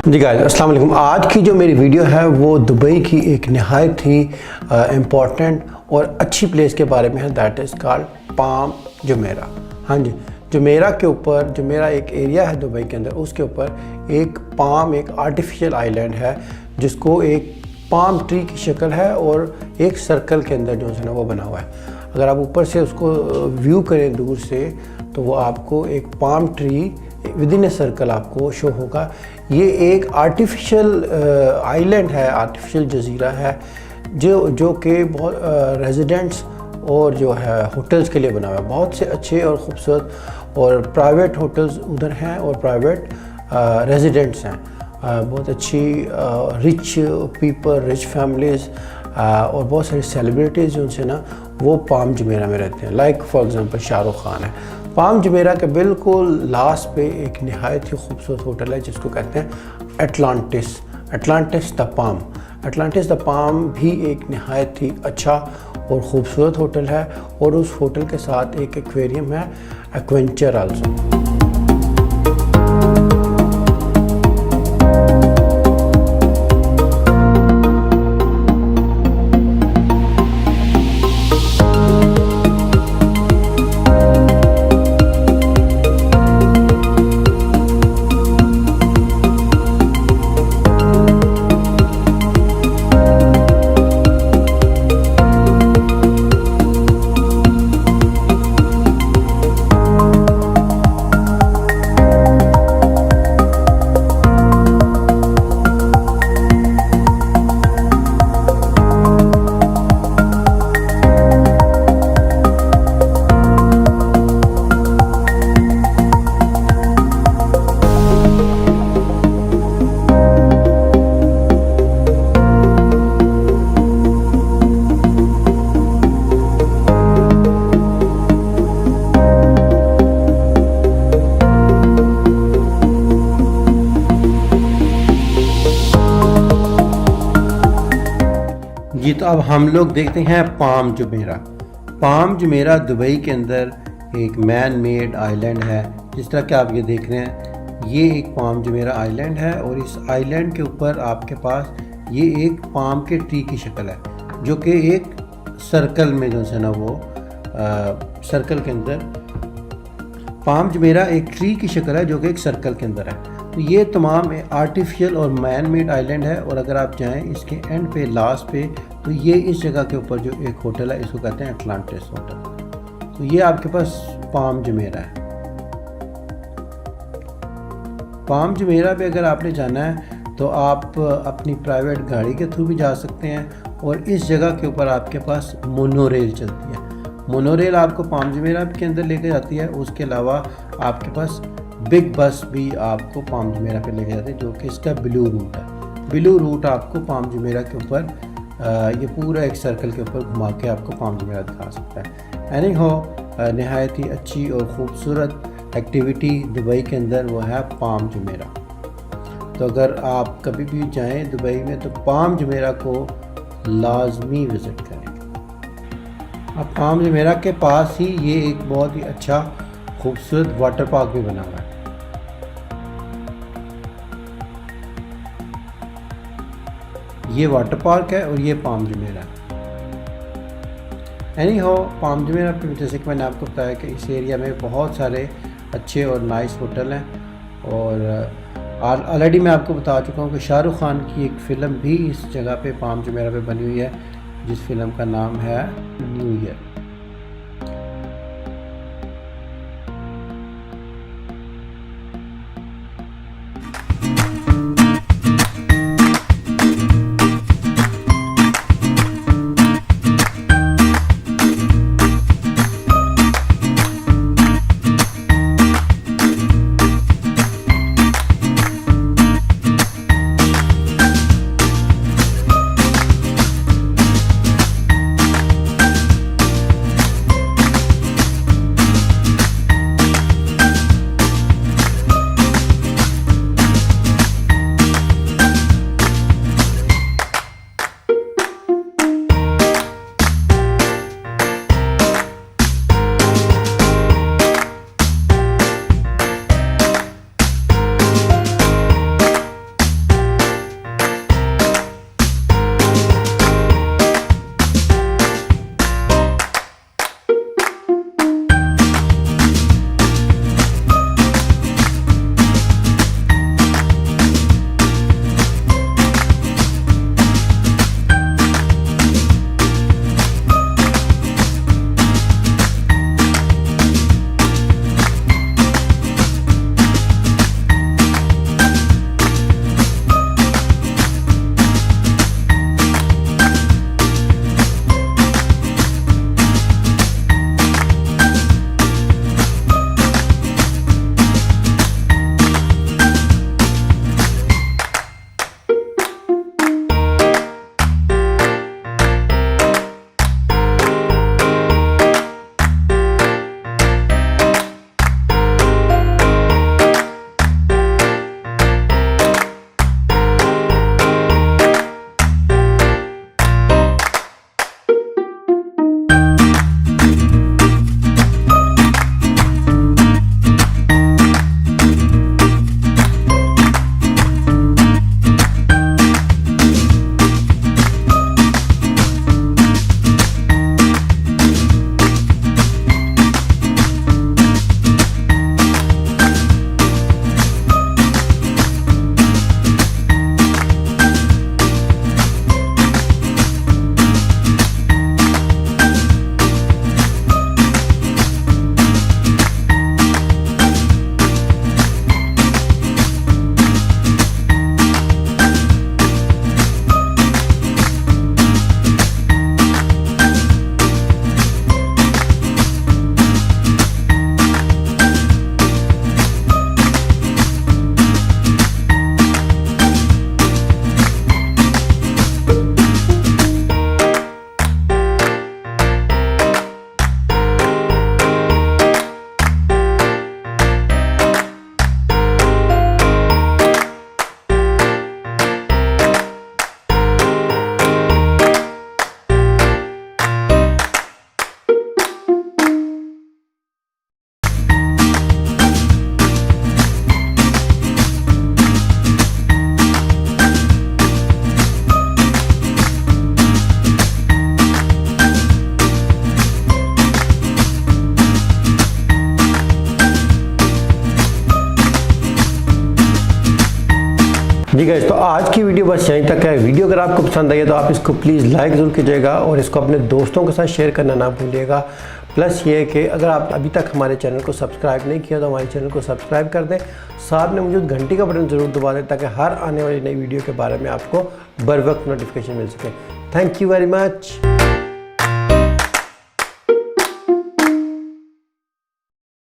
जी guys अस्सलाम वालेकुम। आज की जो मेरी वीडियो है वो दुबई की एक नहायत ही इम्पॉर्टेंट और अच्छी प्लेस के बारे में है, that is called palm Jumeirah. हाँ जी, जुमेरा के ऊपर, जुमेरा एक एरिया है दुबई के अंदर, उसके ऊपर एक आर्टिफिशियल आइलैंड है जिसको एक पाम ट्री की शक्ल है और एक सर्कल के अंदर जो है ना वो बना हुआ है। अगर आप ऊपर से उसको व्यू करें दूर से तो वो आपको एक palm tree with in a circle आपको शो होगा। ये एक आर्टिफिशियल आइलैंड है, आर्टिफिशियल जजीरा है जो कि बहुत रेजिडेंट्स और जो है होटल्स के लिए बना हुआ है। बहुत से अच्छे और ख़ूबसूरत और प्राइवेट होटल्स उधर हैं और प्राइवेट रेजिडेंट्स हैं। बहुत अच्छी रिच पीपल, रिच फैमिलीज़ और बहुत सारी सेलिब्रिटीज़ जो उनसे ना वो पाम जुमेरा में रहते हैं। Like for example Shahrukh Khan है। पाम जुमेरा के बिल्कुल लास्ट पे एक नहायत ही खूबसूरत होटल है जिसको कहते हैं Atlantis the palm. Atlantis the palm भी एक नहायत ही अच्छा और ख़ूबसूरत होटल है और उस होटल के साथ एक एक्वेरियम है, एडवेंचर आल्सो। जी तो अब हम लोग देखते हैं palm Jumeirah. Palm Jumeirah Dubai के अंदर एक मैन मेड आइलैंड है। जिस तरह कि आप ये देख रहे हैं, ये एक पाम जुमेरा आइलैंड है और इस आइलैंड के ऊपर आपके पास ये एक पाम के ट्री की शक्ल है जो कि एक सर्कल में जो है ना वो सर्कल के अंदर पाम जुमेरा एक ट्री की शक्ल है जो कि एक सर्कल के अंदर है। तो ये तमाम आर्टिफिशियल और मैन मेड आइलैंड है और अगर आप जाएं इसके एंड पे, लास्ट पे, तो ये इस जगह के ऊपर जो एक होटल है इसको कहते हैं अटलांटिस होटल। तो ये आपके पास पाम जुमेरा है। पाम जुमेरा पे अगर आपने जाना है तो आप अपनी प्राइवेट गाड़ी के थ्रू भी जा सकते हैं और इस जगह के ऊपर आपके पास मोनोरेल चलती है। मोनोरेल आपको पाम जुमेरा के अंदर लेके जाती है। उसके अलावा आपके पास बिग बस भी आपको पाम जुमेरा पे लेके जाती है जो कि इसका ब्लू रूट है। ब्लू रूट आपको पाम जुमेरा के ऊपर ये पूरा एक सर्कल के ऊपर घुमा के आपको पाम जुमेरा दिखा सकता है। एनी हो, नहायत ही अच्छी और ख़ूबसूरत एक्टिविटी दुबई के अंदर वो है पाम जुमेरा। तो अगर आप कभी भी जाएं दुबई में तो पाम जुमेरा को लाजमी विज़िट करें। अब पाम जुमेरा के पास ही ये एक बहुत ही अच्छा खूबसूरत वाटर पार्क भी बना हुआ है। ये वाटर पार्क है और ये पाम जुमेरा है। एनी हो, पाम जुमेरा पे जैसे कि मैंने आपको बताया कि इस एरिया में बहुत सारे अच्छे और नाइस होटल हैं और ऑलरेडी मैं आपको बता चुका हूँ कि शाहरुख खान की एक फ़िल्म भी इस जगह पे पाम जुमेरा पे बनी हुई है जिस फिल्म का नाम है न्यू ईयर। जी गाइस, तो आज की वीडियो बस यहीं तक है। वीडियो अगर आपको पसंद आई है तो आप इसको प्लीज़ लाइक ज़रूर कीजिएगा और इसको अपने दोस्तों के साथ शेयर करना ना भूलिएगा। प्लस ये कि अगर आप अभी तक हमारे चैनल को सब्सक्राइब नहीं किया तो हमारे चैनल को सब्सक्राइब कर दें, साथ में मौजूद घंटी का बटन ज़रूर दबा दें ताकि हर आने वाली नई वीडियो के बारे में आपको बर वक्त नोटिफिकेशन मिल सके। Thank you very much.